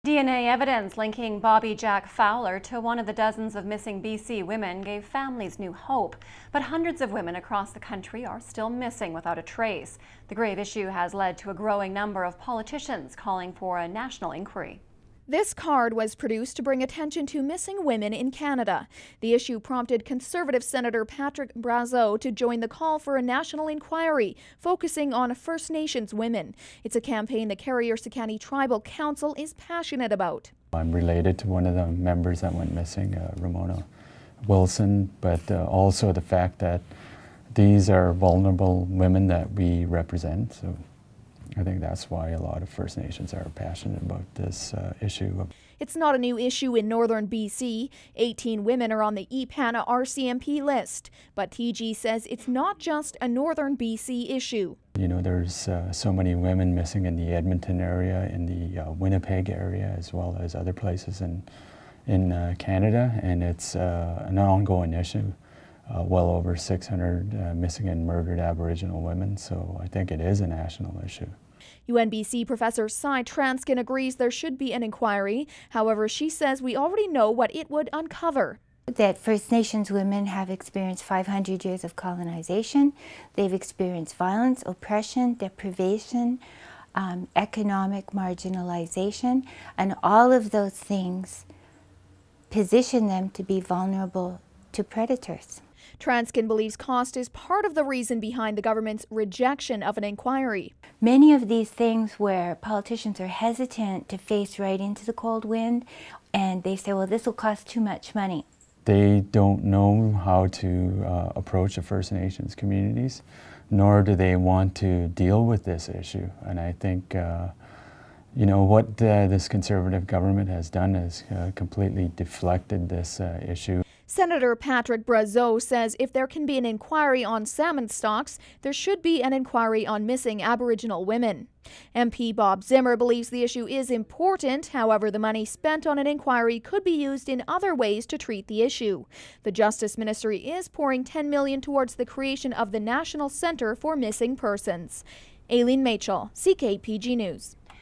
DNA evidence linking Bobby Jack Fowler to one of the dozens of missing BC women gave families new hope. But hundreds of women across the country are still missing without a trace. The grave issue has led to a growing number of politicians calling for a national inquiry. This card was produced to bring attention to missing women in Canada. The issue prompted Conservative Senator Brazeau to join the call for a national inquiry focusing on First Nations women. It's a campaign the Carrier-Sikaani Tribal Council is passionate about. I'm related to one of the members that went missing, Ramona Wilson, but also the fact that these are vulnerable women that we represent. So I think that's why a lot of First Nations are passionate about this issue. It's not a new issue in northern BC. 18 women are on the EPANA RCMP list. But TG says it's not just a northern BC issue. You know, there's so many women missing in the Edmonton area, in the Winnipeg area, as well as other places in Canada, and it's an ongoing issue. Well over 600 missing and murdered Aboriginal women, so I think it is a national issue. UNBC professor Psytrance agrees there should be an inquiry. However, she says we already know what it would uncover. That First Nations women have experienced 500 years of colonization. They've experienced violence, oppression, deprivation, economic marginalization, and all of those things position them to be vulnerable to predators. Transkin believes cost is part of the reason behind the government's rejection of an inquiry. Many of these things where politicians are hesitant to face right into the cold wind, and they say, well, this will cost too much money. They don't know how to approach the First Nations communities, nor do they want to deal with this issue. And I think you know, what this Conservative government has done is completely deflected this issue. Senator Brazeau says if there can be an inquiry on salmon stocks, there should be an inquiry on missing Aboriginal women. MP Bob Zimmer believes the issue is important. However, the money spent on an inquiry could be used in other ways to treat the issue. The Justice Ministry is pouring $10 million towards the creation of the National Centre for Missing Persons. Aileen Machel, CKPG News.